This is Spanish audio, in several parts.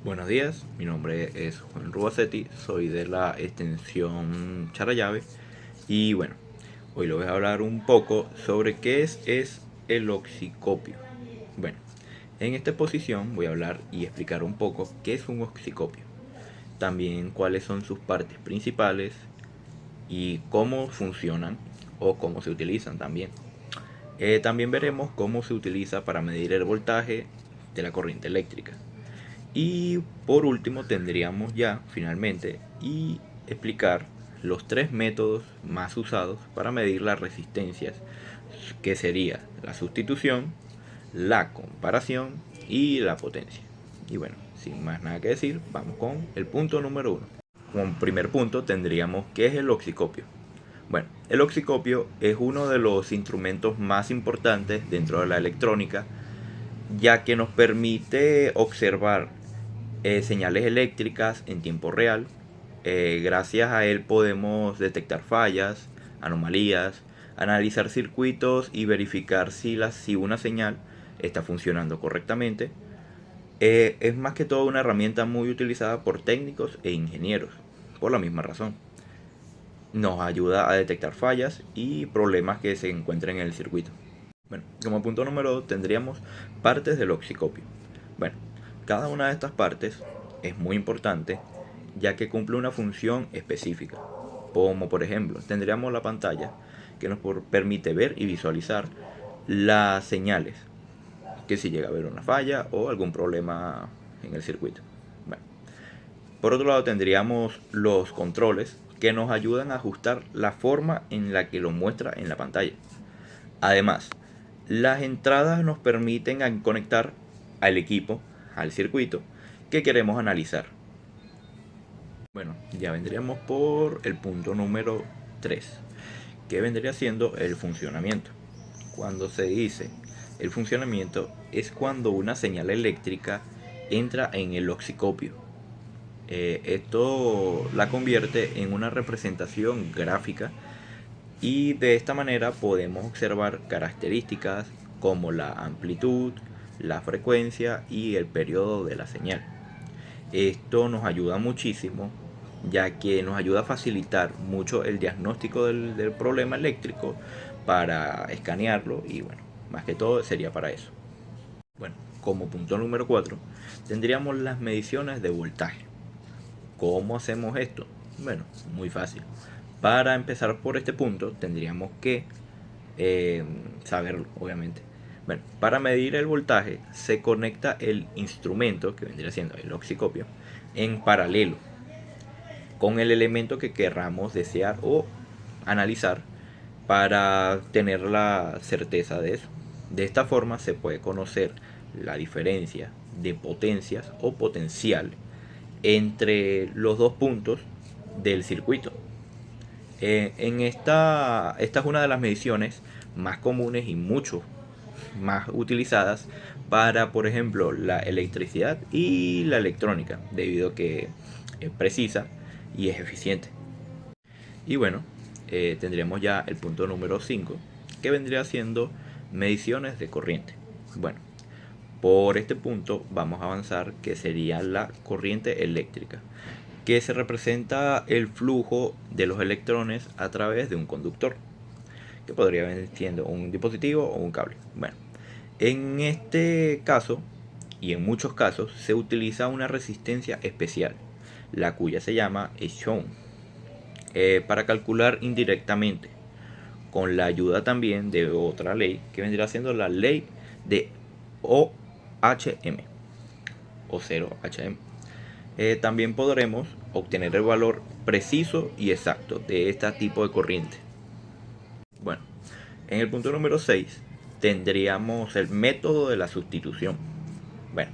Buenos días, mi nombre es Juan Rubacetti, soy de la extensión Charallave y bueno, hoy les voy a hablar un poco sobre qué es el oxicopio. Bueno, en esta exposición voy a hablar y explicar un poco qué es un oxicopio, también cuáles son sus partes principales y cómo funcionan o cómo se utilizan también. También veremos cómo se utiliza para medir el voltaje de la corriente eléctrica. Y por último tendríamos ya finalmente y explicar los tres métodos más usados para medir las resistencias, que sería la sustitución, la comparación y la potencia. Y bueno, sin más nada que decir, vamos con el punto número uno. Como primer punto tendríamos qué es el oxicopio. Bueno, el oxicopio es uno de los instrumentos más importantes dentro de la electrónica, ya que nos permite observar señales eléctricas en tiempo real. Gracias a él podemos detectar fallas, anomalías, analizar circuitos y verificar si una señal está funcionando correctamente. Es más que todo una herramienta muy utilizada por técnicos e ingenieros, por la misma razón. Nos ayuda a detectar fallas y problemas que se encuentren en el circuito. Bueno, como punto número 2 tendríamos partes del oxicopio. Bueno, cada una de estas partes es muy importante ya que cumple una función específica. Como por ejemplo, tendríamos la pantalla que nos permite ver y visualizar las señales, que si llega a haber una falla o algún problema en el circuito. Bueno, por otro lado tendríamos los controles que nos ayudan a ajustar la forma en la que lo muestra en la pantalla. Además, las entradas nos permiten conectar al equipo, al circuito que queremos analizar. Bueno, ya vendríamos por el punto número 3, que vendría siendo el funcionamiento. Cuando se dice el funcionamiento es cuando una señal eléctrica entra en el oxicopio. Esto la convierte en una representación gráfica y de esta manera podemos observar características como la amplitud, la frecuencia y el periodo de la señal. Esto nos ayuda muchísimo, ya que nos ayuda a facilitar mucho el diagnóstico del problema eléctrico para escanearlo y bueno, más que todo sería para eso. Bueno, como punto número 4 tendríamos las mediciones de voltaje. ¿Cómo hacemos esto? Bueno, muy fácil. Para empezar por este punto tendríamos que saberlo, obviamente. Bueno, para medir el voltaje se conecta el instrumento, que vendría siendo el oxicopio, en paralelo con el elemento que querramos desear o analizar para tener la certeza de eso. De esta forma se puede conocer la diferencia de potencias o potencial entre los dos puntos del circuito. Esta es una de las mediciones más comunes y mucho más utilizadas para, por ejemplo, la electricidad y la electrónica, debido a que es precisa y es eficiente. Y bueno, tendríamos ya el punto número 5, que vendría siendo mediciones de corriente. Bueno, por este punto vamos a avanzar, que sería la corriente eléctrica, que se representa el flujo de los electrones a través de un conductor, que podría venir siendo un dispositivo o un cable. Bueno, en este caso y en muchos casos se utiliza una resistencia especial, la cuya se llama Eshon, para calcular indirectamente, con la ayuda también de otra ley que vendría siendo la ley de OHM o 0HM. También podremos obtener el valor preciso y exacto de este tipo de corriente. Bueno, en el punto número 6 tendríamos el método de la sustitución. Bueno,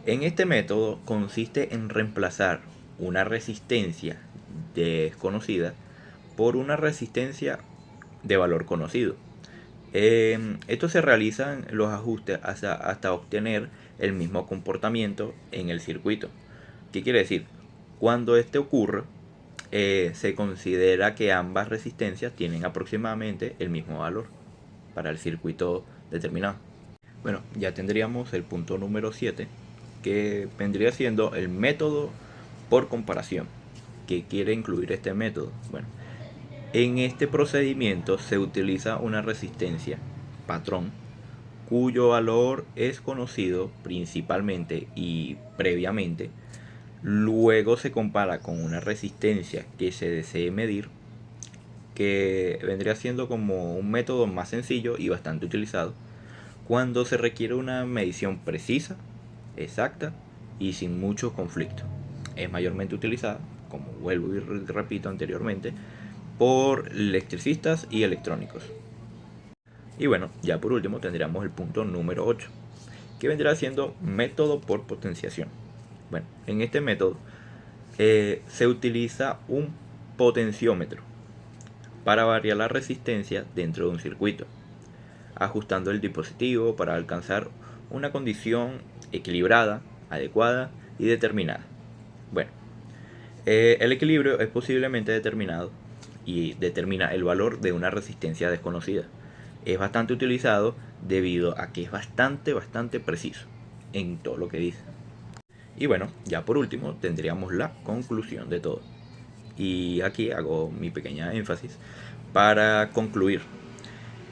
en este método consiste en reemplazar una resistencia desconocida por una resistencia de valor conocido. Esto se realizan los ajustes hasta obtener el mismo comportamiento en el circuito. ¿Qué quiere decir? Cuando este ocurre, se considera que ambas resistencias tienen aproximadamente el mismo valor para el circuito determinado. Bueno, ya tendríamos el punto número 7, que vendría siendo el método por comparación. ¿Qué quiere incluir este método? Bueno, en este procedimiento se utiliza una resistencia patrón cuyo valor es conocido principalmente y previamente. Luego se compara con una resistencia que se desee medir, que vendría siendo como un método más sencillo y bastante utilizado cuando se requiere una medición precisa, exacta y sin mucho conflicto. Es mayormente utilizada, como vuelvo y repito anteriormente, por electricistas y electrónicos. Y bueno, ya por último tendríamos el punto número 8, que vendrá siendo método por potenciación. Bueno, en este método se utiliza un potenciómetro para variar la resistencia dentro de un circuito, ajustando el dispositivo para alcanzar una condición equilibrada, adecuada y determinada. Bueno, el equilibrio es posiblemente determinado y determina el valor de una resistencia desconocida. Es bastante utilizado debido a que es bastante preciso en todo lo que dice. Y bueno, ya por último tendríamos la conclusión de todo. Y aquí hago mi pequeña énfasis para concluir.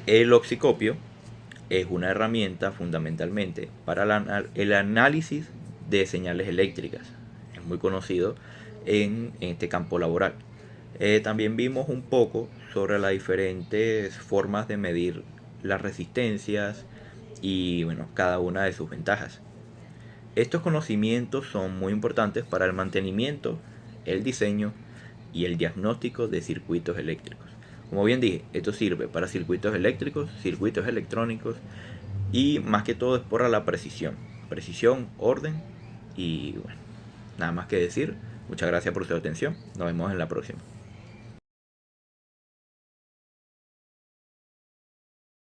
El oxicopio es una herramienta fundamentalmente para el análisis de señales eléctricas. Es muy conocido en este campo laboral. También vimos un poco sobre las diferentes formas de medir las resistencias y bueno, cada una de sus ventajas. Estos conocimientos son muy importantes para el mantenimiento, el diseño y el diagnóstico de circuitos eléctricos. Como bien dije, esto sirve para circuitos eléctricos, circuitos electrónicos y más que todo es por la precisión. Precisión, orden y bueno, nada más que decir. Muchas gracias por su atención. Nos vemos en la próxima.